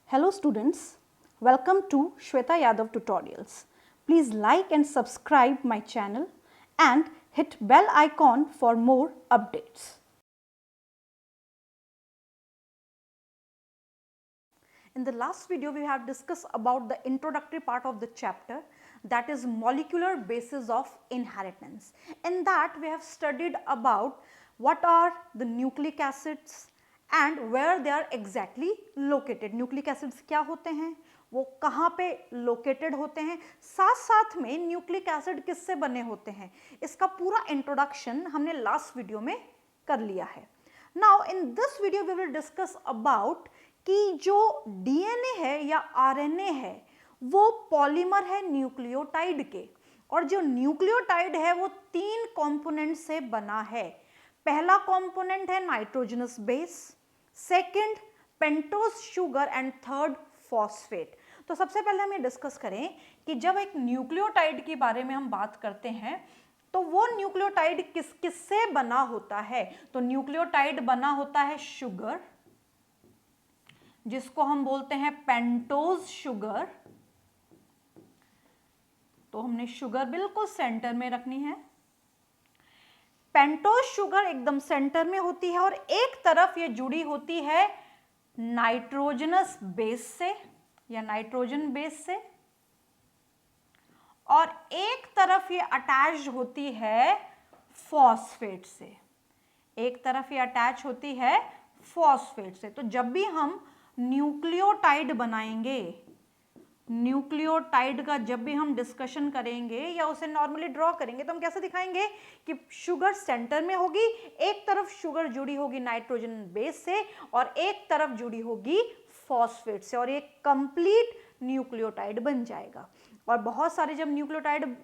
Hello students, welcome to Shweta Yadav Tutorials. Please like and subscribe my channel and hit bell icon for more updates. In the last video we have discussed about the introductory part of the chapter, that is molecular basis of inheritance. In that we have studied about what are the nucleic acids and where they are exactly located. Nucleic acids क्या होते हैं, वो कहाँ पे located होते हैं, साथ साथ में न्यूक्लिक एसिड किससे बने होते हैं, इसका पूरा इंट्रोडक्शन हमने लास्ट वीडियो में कर लिया है. Now in this video we will discuss about कि जो डीएनए है या आरएनए है वो पॉलीमर है न्यूक्लियोटाइड के, और जो न्यूक्लियोटाइड है वो 3 कंपोनेंट से बना है. पहला कंपोनेंट है nitrogenous base, second pentose sugar and third phosphate. तो सबसे पहले हम ये डिस्कस करें कि जब एक न्यूक्लियोटाइड के बारे में हम बात करते हैं तो वो न्यूक्लियोटाइड किस किस से बना होता है. तो न्यूक्लियोटाइड बना होता है शुगर, जिसको हम बोलते हैं पेंटोज शुगर. तो हमने शुगर बिल्कुल सेंटर में रखनी है. पेंटोज शुगर एकदम सेंटर में होती है और एक तरफ ये जुड़ी होती है नाइट्रोजनस बेस से या नाइट्रोजन बेस से, और एक तरफ ये अटैच होती है फॉस्फेट से. एक तरफ ये अटैच होती है फॉस्फेट से. तो जब भी हम न्यूक्लियोटाइड बनाएंगे, न्यूक्लियोटाइड का जब भी हम डिस्कशन करेंगे या उसे नॉर्मली ड्रॉ करेंगे तो हम कैसे दिखाएंगे कि शुगर सेंटर में होगी, एक तरफ शुगर जुड़ी होगी नाइट्रोजन बेस से और एक तरफ जुड़ी होगी फॉस्फेट से, और एक कंप्लीट न्यूक्लियोटाइड बन जाएगा. और बहुत सारे जब न्यूक्लियोटाइड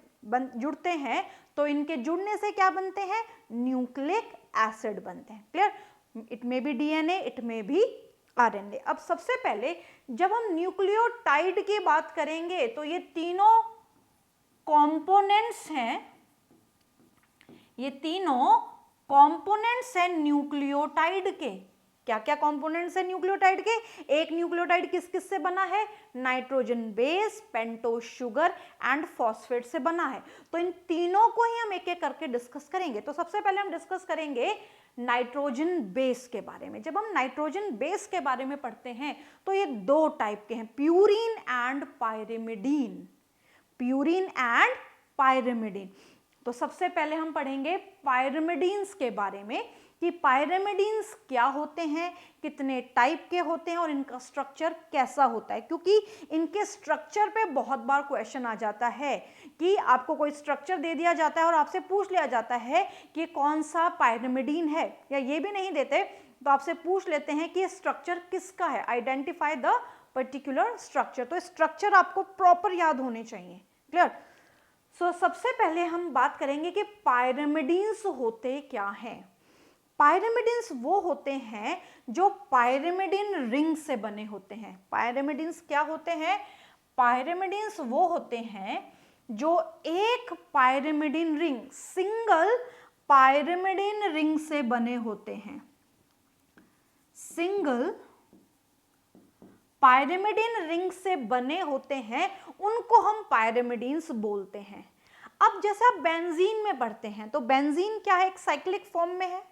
जुड़ते हैं तो इनके जुड़ने से क्या बनते हैं, न्यूक्लिक एसिड बनते हैं. Clear? It may be DNA, it may be RNA. अब सबसे पहले जब हम न्यूक्लियोटाइड की बात करेंगे तो ये तीनों कंपोनेंट्स हैं, ये तीनों कंपोनेंट्स हैं न्यूक्लियोटाइड के. क्या क्या कंपोनेंट्स हैं न्यूक्लियोटाइड के? एक न्यूक्लियोटाइड किस किस से बना है, nitrogen base, pentose sugar and phosphate से बना है. तो इन तीनों को ही हम एक एक करके डिस्कस करेंगे. तो सबसे पहले हम डिस्कस करेंगे नाइट्रोजन बेस के बारे में. जब हम नाइट्रोजन बेस के बारे में पढ़ते हैं तो ये 2 टाइप के हैं, purine and pyrimidine. Purine and pyrimidine. तो सबसे पहले हम पढ़ेंगे पायरिमिडीन्स के बारे में कि पायरिमिडीन्स क्या होते हैं, कितने टाइप के होते हैं और इनका स्ट्रक्चर कैसा होता है. क्योंकि इनके स्ट्रक्चर पे बहुत बार क्वेश्चन आ जाता है कि आपको कोई स्ट्रक्चर दे दिया जाता है और आपसे पूछ लिया जाता है कि कौन सा पायरिमिडीन है, या ये भी नहीं देते तो आपसे पूछ लेते हैं कि स्ट्रक्चर किसका है, आइडेंटिफाई द पर्टिकुलर स्ट्रक्चर. तो स्ट्रक्चर आपको प्रॉपर याद होने चाहिए. क्लियर? सो सबसे पहले हम बात करेंगे कि पायरिमिडीन्स होते क्या हैं. पायरिमिडीन्स वो होते हैं जो पायरिमिडीन रिंग से बने होते हैं. पायरिमिडीन्स क्या होते हैं? पायरिमिडीन्स वो होते हैं जो एक pyrimidine ring, single pyrimidine ring से बने होते हैं. सिंगल पायरिमिडीन रिंग से बने होते हैं, उनको हम पायरिमिडीन्स बोलते हैं. अब जैसे आप बेंजीन में पढ़ते हैं तो बेंजीन क्या है, एक साइक्लिक फॉर्म में है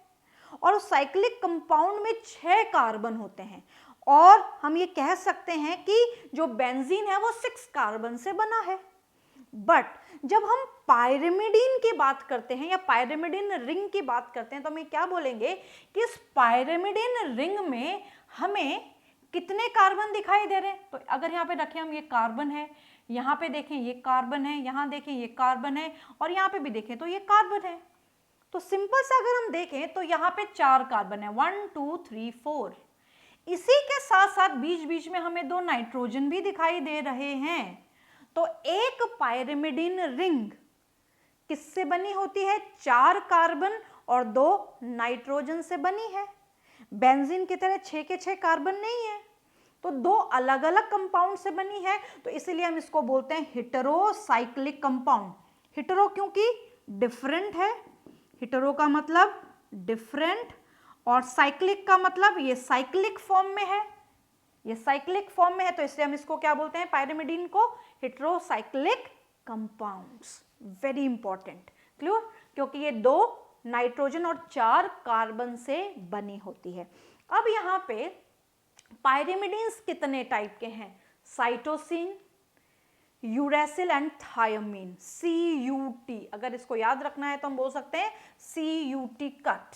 और उस साइक्लिक कंपाउंड में 6 कार्बन होते हैं, और हम ये कह सकते हैं कि जो बेंजीन है वो 6 कार्बन से बना है. बट जब हम पायरिमिडीन की बात करते हैं या पायरिमिडीन रिंग की बात करते हैं तो हम क्या बोलेंगे कि इस पायरिमिडीन रिंग में हमें कितने कार्बन दिखाई दे रहे हैं. तो अगर यहाँ पे रखें हम, ये कार्बन है, यहाँ पे देखें ये कार्बन है, यहाँ देखें ये कार्बन है, और यहाँ पे भी देखें तो ये कार्बन है. तो सिंपल से अगर हम देखें तो यहाँ पे 4 कार्बन है, 1 2 3 4. इसी के साथ साथ बीच बीच में हमें 2 नाइट्रोजन भी दिखाई दे रहे हैं. तो एक पायरिमिडीन रिंग किससे बनी होती है, 4 कार्बन और 2 नाइट्रोजन से बनी है. बेंजीन की तरह 6 के 6 कार्बन नहीं है, तो 2 अलग अलग कंपाउंड से बनी है. तो इसीलिए हम इसको बोलते हैं हेटेरोसाइक्लिक कंपाउंड. हेटेरो क्योंकि डिफरेंट है, हेटेरो का मतलब डिफरेंट, और साइक्लिक का मतलब ये साइक्लिक फॉर्म में है. ये साइक्लिक फॉर्म में है तो इसलिए हम इसको क्या बोलते हैं, पायरिमिडीन को heterocyclic compounds. Very important, clear, क्योंकि ये 2 नाइट्रोजन और 4 कार्बन से बनी होती है। अब यहाँ पे पायरिमिडीन्स कितने टाइप के हैं, साइटोसिन, यूरेसिल एंड थायोमीन, CUT। अगर इसको याद रखना है तो हम बोल सकते हैं CUT, cut.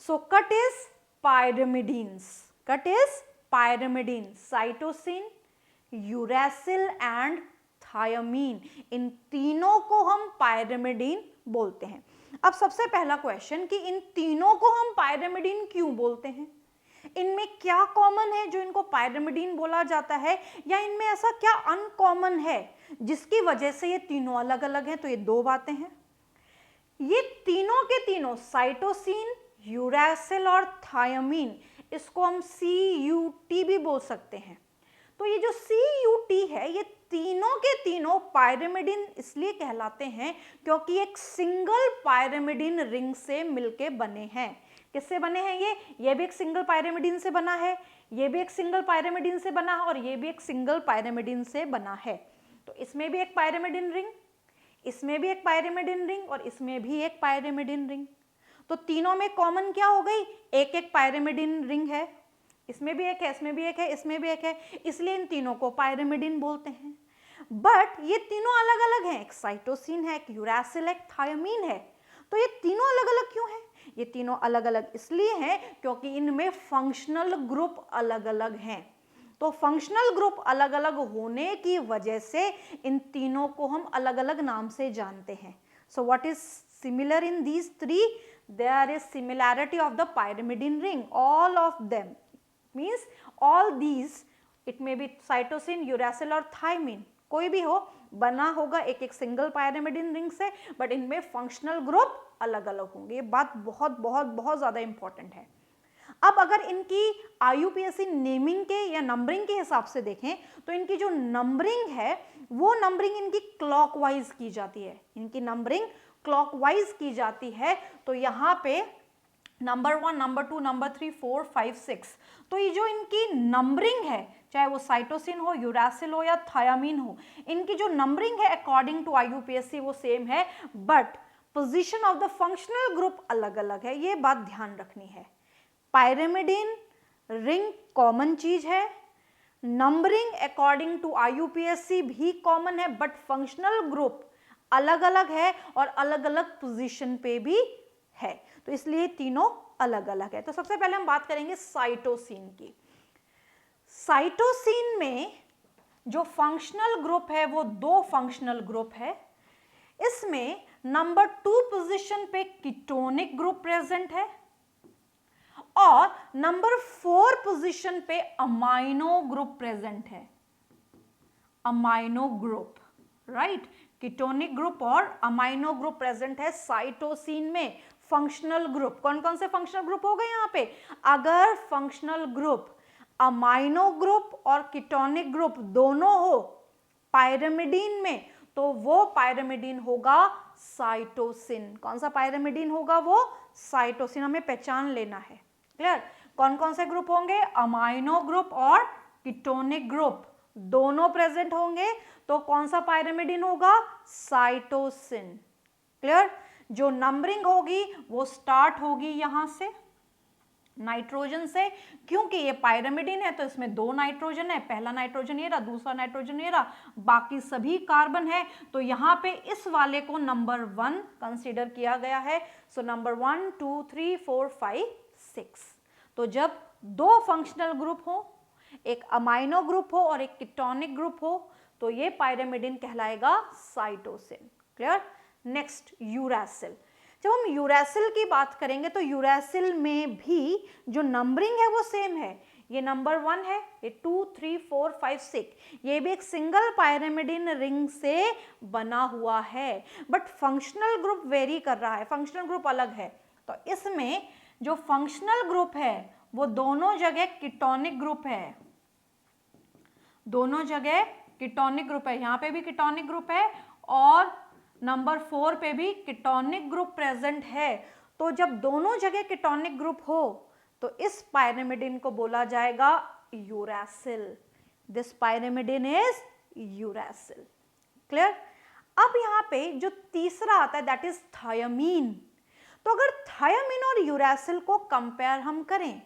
So cut is pyrimidines, cut is pyrimidine, cytosine, uracil and thymine, इन तीनों को हम पायरिमिडीन बोलते हैं। अब सबसे पहला क्वेश्चन कि इन तीनों को हम पायरिमिडीन क्यों बोलते हैं, इनमें क्या कॉमन है जो इनको पायरिमिडीन बोला जाता है, या इनमें ऐसा क्या अनकॉमन है जिसकी वजह से ये तीनों अलग अलग हैं। तो ये 2 बातें हैं, ये तीनों के तीनों साइटोसिन, यूरेसिल और थायोमीन, इसको हम CUT भी बोल सकते हैं। तो ये जो CUT है, ये तीनों के तीनों पायरिमिडीन इसलिए कहलाते हैं क्योंकि एक सिंगल पायरिमिडीन रिंग से मिलके बने हैं। किससे बने हैं ये भी एक सिंगल पायरिमिडीन से बना है, ये भी एक सिंगल पायरिमिडीन से बना है, और ये भी एक सिंगल पायरिमिडीन से बना है। तो इसमें भी एक पायरिमिडीन रिंग, इसमें भी एक पायरिमिडीन रिंग, और इसमें भी एक पायरिमिडीन रिंग। तो तीनों में कॉमन क्या हो गई, एक एक पायरिमिडीन रिंग है, इसमें भी एक है, इसमें भी एक है, इसमें भी एक है, इसलिए इन तीनों को पायरिमिडीन बोलते हैं। बट ये तीनों अलग अलग हैं, एक साइटोसिन है, एक यूरेसिल, एक थायोमीन है। तो ये तीनों अलग अलग क्यों हैं, ये तीनों अलग अलग इसलिए हैं क्योंकि इनमें फंक्शनल ग्रुप अलग अलग हैं। तो फंक्शनल ग्रुप अलग अलग होने की वजह से इन तीनों को हम अलग अलग नाम से जानते हैं। So what is similar in these 3, there is similarity of the pyrimidine ring, all of them means all these, it may be cytosine, uracil और thiamine, कोई भी हो, बना होगा एक एक सिंगल पायरिमिडीन रिंग से, बट इनमें फंक्शनल ग्रुप अलग अलग होंगे। ये बात बहुत बहुत बहुत ज्यादा इंपॉर्टेंट है। अब अगर इनकी IUPAC नेमिंग के या नंबरिंग के हिसाब से देखें तो इनकी जो नंबरिंग है वो नंबरिंग इनकी क्लॉकवाइज की जाती है, इनकी नंबरिंग क्लॉकवाइज की जाती है। तो यहाँ पे नंबर 1, नंबर 2, नंबर 3, 4, 5, 6, तो ये जो इनकी नंबरिंग है, चाहे वो साइटोसिन हो, यूरेसिल हो या थायामीन हो, इनकी जो नंबरिंग है अकॉर्डिंग टू IUPAC वो सेम है, but position of the functional group अलग अलग है। ये बात ध्यान रखनी है। पायरिमिडीन रिंग कॉमन चीज है, नंबरिंग अकॉर्डिंग टू IUPAC भी कॉमन है, बट फंक्शनल ग्रुप अलग अलग है और अलग अलग पोजीशन पे भी है, तो इसलिए तीनों अलग अलग है। तो सबसे पहले हम बात करेंगे साइटोसिन की। साइटोसिन में जो फंक्शनल ग्रुप है वो 2 फंक्शनल ग्रुप है। इसमें नंबर 2 पोजीशन पे कीटोनिक ग्रुप प्रेजेंट है और नंबर 4 पोजीशन पे अमाइनो ग्रुप प्रेजेंट है। Amino group, right, ketonic group और अमाइनो ग्रुप प्रेजेंट है साइटोसिन में। फंक्शनल ग्रुप, कौन कौन से फंक्शनल ग्रुप हो गए यहाँ पे, अगर फंक्शनल ग्रुप अमाइनो ग्रुप और कीटोनिक ग्रुप दोनों हो पायरिमिडीन में, तो वो पायरिमिडीन होगा साइटोसिन। कौन सा पायरिमिडीन होगा, वो साइटोसिन। हमें पहचान लेना है, क्लियर। कौन कौन से ग्रुप होंगे, अमाइनो ग्रुप और कीटोनिक ग्रुप दोनों प्रेजेंट होंगे, तो कौन सा पायरिमिडीन होगा, साइटोसिन, क्लियर। जो नंबरिंग होगी वो स्टार्ट होगी यहां से नाइट्रोजन से, क्योंकि ये पायरिमिडीन है तो इसमें 2 नाइट्रोजन है, पहला नाइट्रोजन ये रहा, दूसरा नाइट्रोजन ये रहा, बाकी सभी कार्बन है। तो यहाँ पे इस वाले को नंबर 1 कंसीडर किया गया है। So number 1, 2, 3, 4, 5, 6। तो जब 2 फंक्शनल ग्रुप हो, एक अमाइनो ग्रुप हो और एक कीटोनिक ग्रुप हो, तो ये पायरिमिडीन कहलाएगा साइटोसिन, क्लियर। Next uracil. जब हम यूरेसिल की बात करेंगे तो यूरेसिल में भी जो नंबरिंग है वो सेम है। ये नंबर 1 है, ये 2, 3, 4, 5, 6, ये भी एक सिंगल पायरिमिडीन रिंग से बना हुआ है, बट फंक्शनल ग्रुप वेरी कर रहा है, फंक्शनल ग्रुप अलग है। तो इसमें जो फंक्शनल ग्रुप है वो दोनों जगह कीटोनिक ग्रुप है, दोनों जगह कीटोनिक ग्रुप है। यहाँ पे भी कीटोनिक ग्रुप है और नंबर 4 पे भी कीटोनिक ग्रुप प्रेजेंट है। तो जब दोनों जगह कीटोनिक ग्रुप हो तो इस पायरिमिडीन को बोला जाएगा uracil. This pyrimidine is uracil. Clear? अब यहाँ पे जो तीसरा आता है दैट इज थायमीन. तो अगर थायमीन और यूरासिल को कंपेयर हम करें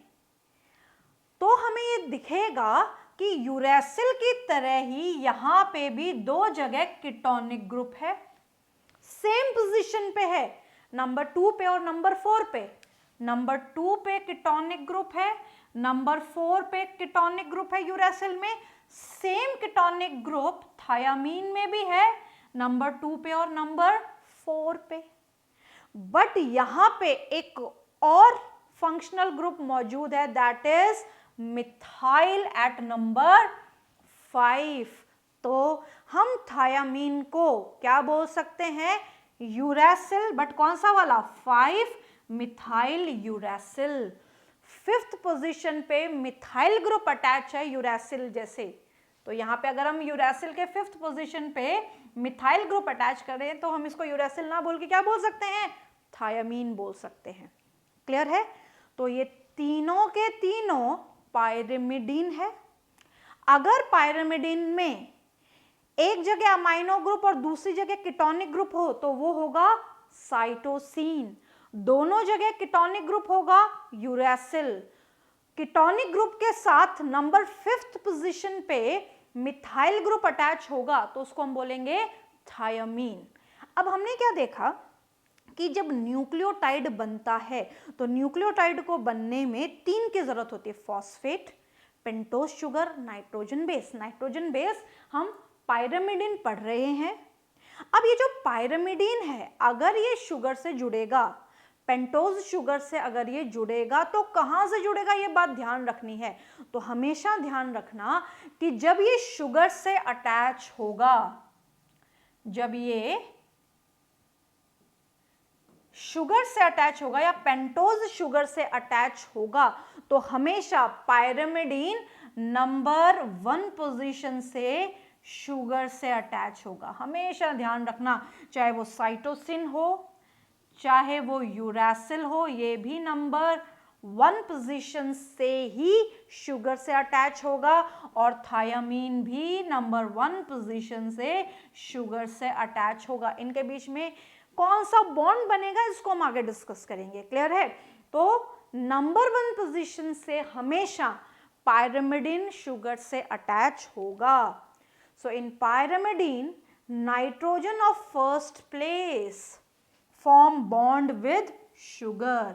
तो हमें ये दिखेगा कि यूरासिल की तरह ही यहाँ पे भी दो जगह कीटोनिक ग्रुप है, सेम पोजीशन पे है, नंबर 2 पे और नंबर 4 पे. नंबर 2 पे कीटोनिक ग्रुप है, नंबर 4 पे कीटोनिक ग्रुप है यूरासिल में. सेम कीटोनिक ग्रुप थायमीन में भी है, नंबर 2 पे और नंबर 4 पे. बट यहां पे एक और फंक्शनल ग्रुप मौजूद है that is methyl at number 5. तो हम थायमीन को क्या बोल सकते हैं? यूरासिल, बट कौन सा वाला? 5 मिथाइल यूरासिल. 5th पोजीशन पे मिथाइल ग्रुप अटैच है यूरासिल जैसे. तो यहाँ पे अगर हम यूरासिल के 5th पोजीशन पे मिथाइल ग्रुप अटैच करें तो हम इसको यूरासिल ना बोल के क्या बोल सकते हैं? थायमीन बोल सकते हैं. क्लियर है? तो ये तीनों के तीनों पायरिमिडीन है. अगर पायरिमिडीन में एक जगह अमाइनो ग्रुप और दूसरी जगह कीटोनिक ग्रुप हो तो वो होगा साइटोसिन. दोनों जगह कीटोनिक ग्रुप होगा यूरासिल. कीटोनिक ग्रुप के साथ नंबर 5th पोजीशन पे मिथाइल ग्रुप अटैच होगा तो उसको हम बोलेंगे थायमीन. अब हमने क्या देखा कि जब न्यूक्लियोटाइड बनता है तो न्यूक्लियोटाइड को बनने में 3 की जरूरत होती है, phosphate, pentose sugar, nitrogen base. Nitrogen base हम पायरिमिडीन पढ़ रहे हैं. अब ये जो पायरिमिडीन है अगर ये शुगर से जुड़ेगा, पेंटोज शुगर से अगर ये जुड़ेगा तो कहां से जुड़ेगा ये बात ध्यान रखनी है. तो हमेशा ध्यान रखना कि जब ये शुगर से अटैच होगा, जब ये शुगर से अटैच होगा या पेंटोज शुगर से अटैच होगा तो हमेशा पायरिमिडीन नंबर 1 पोजीशन से शुगर से अटैच होगा. हमेशा ध्यान रखना, चाहे वो साइटोसिन हो चाहे वो यूरासिल हो, ये भी नंबर 1 पोजीशन से ही शुगर से अटैच होगा और थायमीन भी नंबर 1 पोजीशन से शुगर से अटैच होगा. इनके बीच में कौन सा बॉन्ड बनेगा इसको हम आगे डिस्कस करेंगे. क्लियर है? तो नंबर 1 पोजीशन से हमेशा पायरिमिडीन शुगर से अटैच होगा. So in pyrimidine nitrogen of first place form bond with sugar.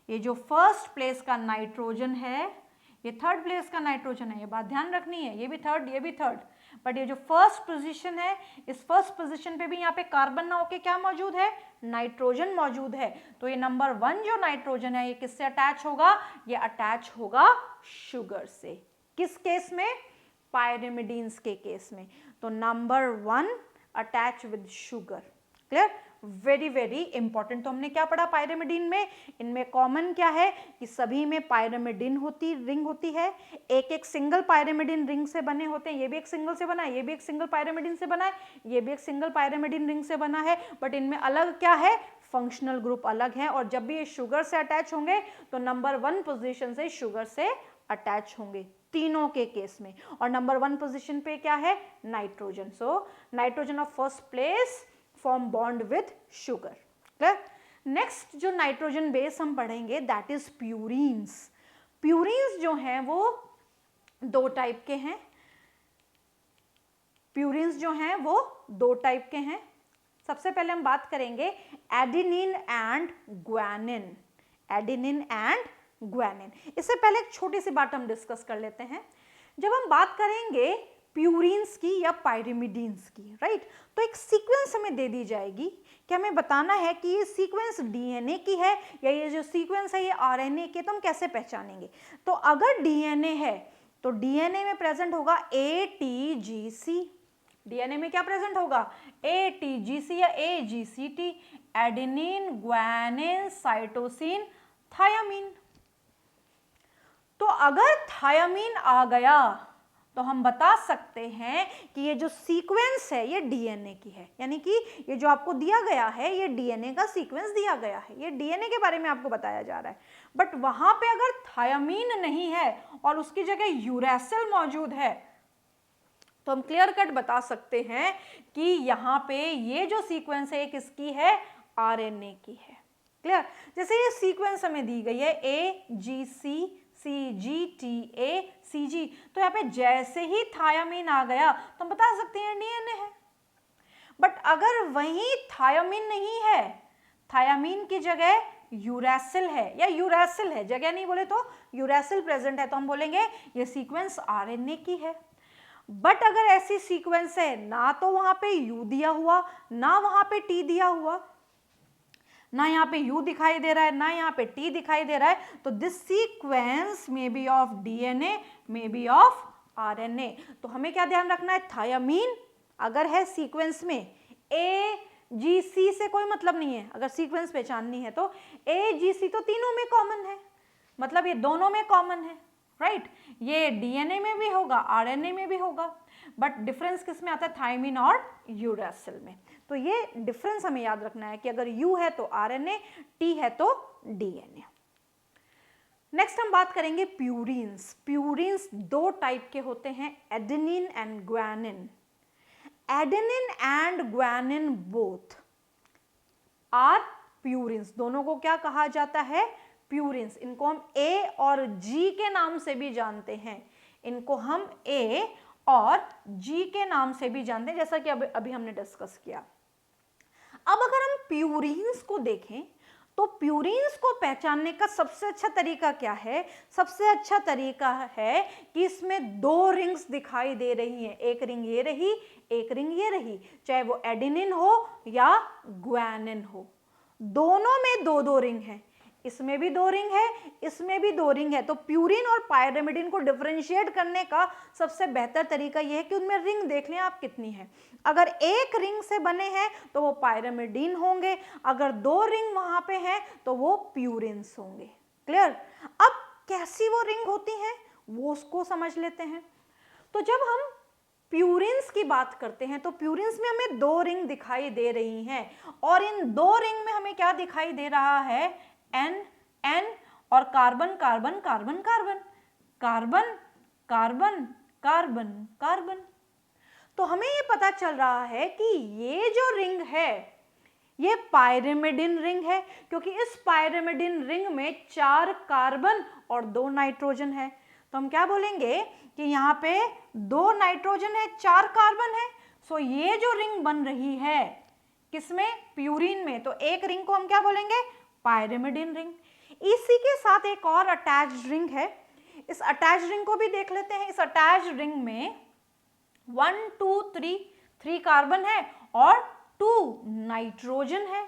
ये जो फर्स्ट प्लेस का नाइट्रोजन है ये थर्ड प्लेस का नाइट्रोजन है, ये बात ध्यान रखनी है. ये भी थर्ड, ये भी थर्ड, बट ये जो फर्स्ट पोजीशन है इस फर्स्ट पोजीशन पे भी यहाँ पे कार्बन ना होके क्या मौजूद है? नाइट्रोजन मौजूद है. तो ये नंबर 1 जो नाइट्रोजन है ये किससे अटैच होगा? ये अटैच होगा शुगर से. किस केस में? पायरिमिडीन्स के केस में. तो number 1 attach with sugar. Clear? Very very important. तो हमने क्या पढ़ा पायरिमिडीन में? इनमें कॉमन क्या है कि सभी में पायरिमिडीन रिंग होती है. एक एक सिंगल पायरिमिडीन रिंग से बने होते हैं. ये भी एक सिंगल से बना है, ये भी एक सिंगल पायरिमिडीन से बना है, ये भी एक सिंगल पायरिमिडीन रिंग से बना है. बट इनमें अलग क्या है? फंक्शनल ग्रुप अलग है. और जब भी ये शुगर से अटैच होंगे तो नंबर 1 पोजीशन से शुगर से अटैच होंगे तीनों के केस में. और नंबर 1 पोजीशन पे क्या है? Nitrogen. So nitrogen of first place form bond with sugar. Clear? Next जो नाइट्रोजन बेस हम पढ़ेंगे दैट इज प्यूरीन्स. प्यूरीन्स जो हैं वो 2 टाइप के हैं. प्यूरीन्स जो हैं वो 2 टाइप के हैं. सबसे पहले हम बात करेंगे adenine and guanine. Adenine and guanine. इससे पहले एक छोटी सी बात हम डिस्कस कर लेते हैं. जब हम बात करेंगे प्यूरीन्स की या पायरिमिडीन्स की, राइट, तो एक सीक्वेंस हमें दे दी जाएगी कि हमें बताना है कि ये सीक्वेंस डीएनए की है या ये जो सीक्वेंस है ये आरएनए की. तो हम कैसे पहचानेंगे? तो अगर डीएनए है तो डीएनए में प्रेजेंट होगा एटीजीसी. डीएनए में क्या प्रेजेंट होगा? एटीजीसी या AGCT. Adenine, guanine, cytosine, thymine. तो अगर थायमीन आ गया तो हम बता सकते हैं कि ये जो सीक्वेंस है ये डीएनए की है, यानी कि ये जो आपको दिया गया है ये डीएनए का सीक्वेंस दिया गया है, ये डीएनए के बारे में आपको बताया जा रहा है। बट वहां पे अगर थायमीन नहीं है और उसकी जगह यूरैसिल मौजूद है तो हम क्लियर कट बता सकते हैं कि यहाँ पे ये जो सीक्वेंस है किसकी है, आरएनए की है। क्लियर। जैसे ये सीक्वेंस हमें दी गई है AGC CGTA CG, तो यहाँ पे जैसे ही थायमीन आ गया तो हम बता सकते हैं डीएनए है। बट अगर वही थायमीन नहीं है, थायमीन की जगह यूरैसिल है या यूरैसिल है, जगह नहीं बोले तो यूरैसिल प्रेजेंट है, तो हम बोलेंगे ये सीक्वेंस आरएनए की है। बट अगर ऐसी सीक्वेंस है ना तो वहां पे यू दिया हुआ ना वहां पे टी दिया हुआ, ना यहाँ पे U दिखाई दे रहा है ना यहाँ पे T दिखाई दे रहा है, तो this sequence may be of DNA may be of RNA. तो हमें क्या ध्यान रखना है, थायमीन अगर है सीक्वेंस में, AGC से कोई मतलब नहीं है, अगर सीक्वेंस पहचाननी है तो AGC तो तीनों में कॉमन है, मतलब ये दोनों में कॉमन है, राइट। ये डीएनए में भी होगा आरएनए में भी होगा, बट डिफरेंस किस में आता है, थायमीन और यूरैसिल में। तो ये डिफरेंस हमें याद रखना है कि अगर यू है तो आरएनए, टी है तो डीएनए। नेक्स्ट हम बात करेंगे प्यूरिन्स। प्यूरिन्स दो टाइप के होते हैं, adenine and guanine. Adenine and guanine both are purines, दोनों को क्या कहा जाता है, प्यूरिन्स। इनको हम ए और जी के नाम से भी जानते हैं, इनको हम ए और जी के नाम से भी जानते हैं, जैसा कि अभी हमने डिस्कस किया। अब अगर हम प्यूरिन्स को देखें तो प्यूरिन्स को पहचानने का सबसे अच्छा तरीका क्या है, सबसे अच्छा तरीका है कि इसमें दो रिंग्स दिखाई दे रही हैं, एक रिंग ये रही एक रिंग ये रही, चाहे वो एडेनिन हो या ग्वानिन हो, दोनों में दो दो रिंग है, इसमें भी दो रिंग है इसमें भी दो रिंग है। तो प्यूरिन और पायरिमिडिन को डिफरेंशिएट करने का सबसे बेहतर तरीका यह है कि उनमें रिंग देख लें आप कितनी है। अगर एक रिंग से बने हैं तो वो पायरिमिडिन होंगे, अगर दो रिंग वहां पे हैं तो वो प्यूरिन्स होंगे। क्लियर। अब कैसी वो रिंग होती हैं वो उसको समझ लेते हैं। तो जब हम प्यूरिन्स की बात करते हैं तो प्यूरिन्स में हमें दो रिंग दिखाई दे रही हैं, और इन दो रिंग में हमें क्या दिखाई दे रहा है, N N और carbon carbon carbon carbon carbon carbon carbon carbon. तो हमें ये पता चल रहा है कि ये जो रिंग है ये पायरिमिडिन रिंग है, क्योंकि इस पायरिमिडिन रिंग में 4 कार्बन और 2 नाइट्रोजन है। तो हम क्या बोलेंगे कि यहाँ पे 2 नाइट्रोजन है 4 कार्बन है। सो ये जो रिंग बन रही है किसमें, प्यूरिन में, तो एक रिंग को हम क्या बोलेंगे, पायरिमिडिन रिंग। इसी के साथ एक और अटैच्ड रिंग है, इस अटैच्ड रिंग को भी देख लेते हैं। इस अटैच्ड रिंग में 1 2 3 कार्बन है और 2 नाइट्रोजन है।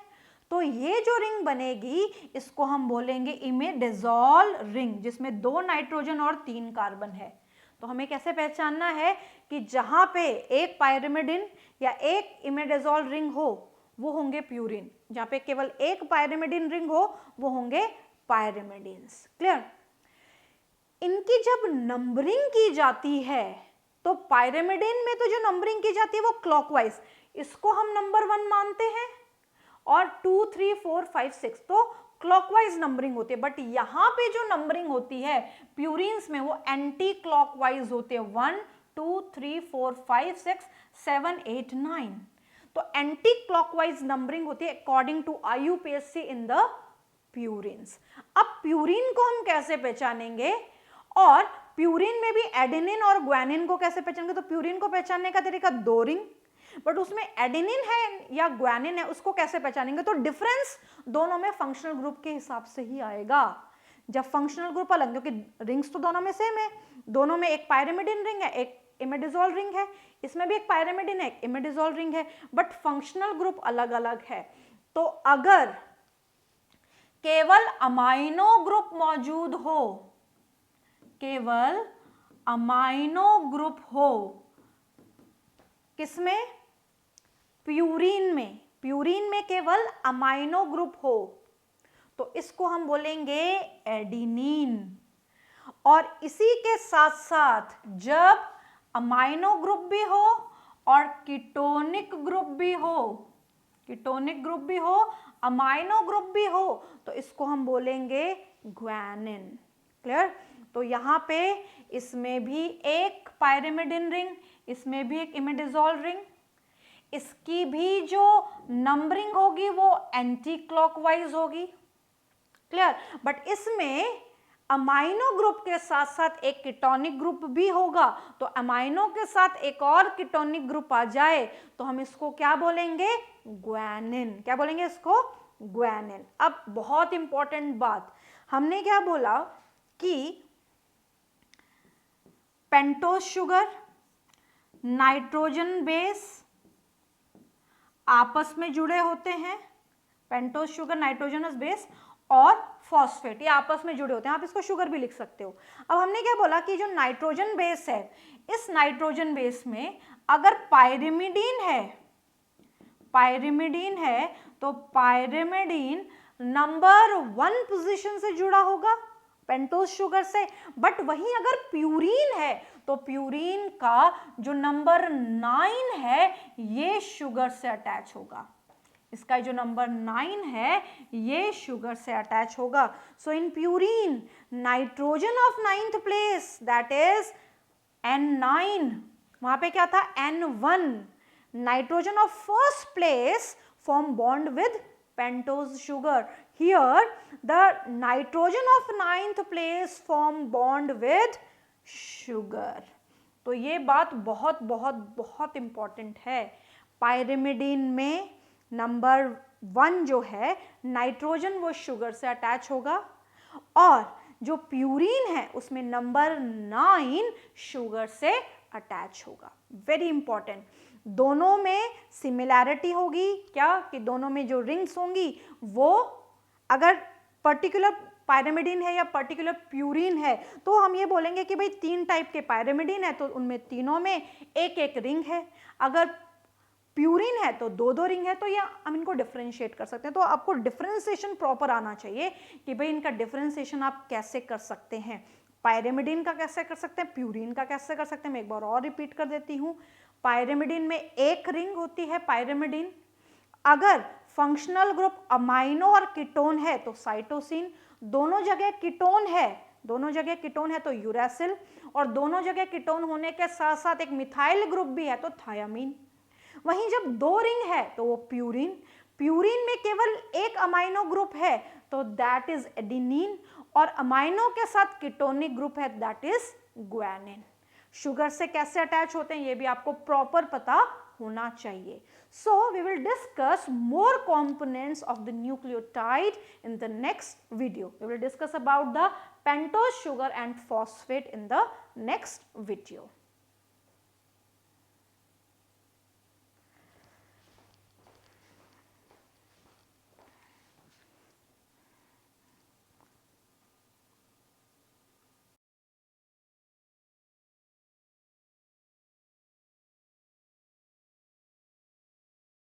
तो ये जो रिंग बनेगी इसको हम बोलेंगे इमेडाजोल रिंग, जिसमें 2 नाइट्रोजन और 3 कार्बन है। तो हमें कैसे पहचानना है कि जहां पे एक पायरिमिडिन या एक इमेडाजोल रिंग हो वो होंगे प्यूरिन, जहां पे केवल एक पायरिमिडिन रिंग हो वो होंगे पायरिमिडिन्स। क्लियर। इनकी जब नंबरिंग की जाती है तो पायरिमिडिन में तो जो नंबरिंग की जाती है वो क्लॉकवाइज, इसको हम नंबर 1 मानते हैं, और 2 3 4 5 6 तो क्लॉकवाइज नंबरिंग होती है। बट यहां पे जो नंबरिंग होती है प्यूरिन्स में वो एंटी क्लॉकवाइज होते हैं, 1 2 3 4 5 6 7 8 9। तो एंटी क्लॉकवाइज नंबरिंग होती है according to IUPAC in the purines. अब प्यूरिन को हम कैसे पहचानेंगे, और प्यूरिन में भी एडेनिन और ग्वानिन को कैसे पहचानेंगे, तो प्यूरिन को पहचानने का तरीका 2 रिंग, बट उसमें एडेनिन है या ग्वानिन है उसको कैसे पहचानेंगे, तो डिफरेंस दोनों में फंक्शनल ग्रुप के हिसाब से ही आएगा। जब फंक्शनल ग्रुप अलग, क्योंकि रिंग्स तो दोनों में सेम है, दोनों में एक पायरिमिडिन रिंग है एक इमेडाजोल रिंग है, इसमें भी एक पायरिमिडिन है एक इमेडाजोल रिंग है, बट फंक्शनल ग्रुप अलग अलग है। तो अगर केवल अमाइनो ग्रुप मौजूद हो, केवल अमाइनो ग्रुप हो किसमें, प्यूरिन में, प्यूरिन में केवल अमाइनो ग्रुप हो तो इसको हम बोलेंगे एडिनिन। और इसी के साथ साथ जब अमाइनो ग्रुप भी हो और कीटोनिक ग्रुप भी हो, कीटोनिक ग्रुप भी हो, अमाइनो ग्रुप भी हो, तो इसको हम बोलेंगे ग्वानिन। क्लियर? तो यहाँ पे इसमें भी एक पायरिमिडिन रिंग, इसमें भी एक इमिडाजोल रिंग, इसकी भी जो नंबरिंग होगी वो एंटी क्लॉकवाइज होगी। क्लियर? बट इसमें अमाइनो ग्रुप के साथ साथ एक कीटोनिक ग्रुप भी होगा, तो अमाइनो के साथ एक और कीटोनिक ग्रुप आ जाए तो हम इसको क्या बोलेंगे? ग्वानिन। क्या बोलेंगे इसको? ग्वानिन। अब बहुत इंपॉर्टेंट बात, हमने क्या बोला कि पेंटोज शुगर, नाइट्रोजन बेस आपस में जुड़े होते हैं, पेंटोज शुगर, नाइट्रोजनस बेस और फॉस्फेट, ये आपस में जुड़े होते हैं, आप इसको शुगर भी लिख सकते हो। अब हमने क्या बोला कि जो नाइट्रोजन बेस है, इस नाइट्रोजन बेस में अगर पायरिमिडीन है तो पायरिमिडीन नंबर 1 पोजीशन से जुड़ा होगा पेंटोज शुगर से, बट वहीं अगर प्यूरीन है तो प्यूरीन का जो नंबर 9 है ये शुगर से अटैच होगा, इसका जो नंबर 9 है ये शुगर से अटैच होगा। So in purine nitrogen of 9th place that is N9, वहां पे क्या था? N1, nitrogen of first place form bond with pentose sugar, here the nitrogen of 9th place form bond with sugar। तो ये बात बहुत बहुत बहुत इंपॉर्टेंट है। पायरिमिडीन में नंबर 1 जो है नाइट्रोजन वो शुगर से अटैच होगा, और जो प्यूरीन है उसमें नंबर 9 शुगर से अटैच होगा। Very important. दोनों में सिमिलैरिटी होगी क्या? कि दोनों में जो रिंग्स होंगी वो अगर पर्टिकुलर पायरिमिडीन है या पर्टिकुलर प्यूरीन है तो हम ये बोलेंगे कि भाई 3 टाइप के पायरिमिडीन है तो उनमें तीनों में एक एक रिंग है, अगर प्यूरीन है तो 2 रिंग है, तो या हम इनको डिफरेंशिएट कर सकते हैं। तो आपको डिफरेंशिएशन प्रॉपर आना चाहिए कि भाई इनका डिफरेंशिएशन आप कैसे कर सकते हैं, पायरिमिडीन का कैसे कर सकते हैं, प्यूरीन का कैसे कर सकते हैं। मैं एक बार और रिपीट कर देती हूँ, पायरिमिडीन में एक रिंग होती है पायरिमिडीन, अगर फंक्शनल ग्रुप अमाइनो और कीटोन है तो साइटोसिन, दोनों जगह कीटोन है तो यूरासिल, और दोनों जगह कीटोन होने के साथ साथ एक मिथाइल ग्रुप भी है तो थायामीन। वहीं जब 2 रिंग है तो वो प्यूरीन में केवल एक अमाइनो ग्रुप है तो दैट इज एडेनिन, और अमाइनो के साथ कीटोनिक ग्रुप है दैट इज ग्वानिन। शुगर से कैसे अटैच होते हैं ये भी आपको प्रॉपर पता होना चाहिए। So we will discuss more components of the nucleotide in the next video. We will discuss about the pentose sugar and phosphate in the next video.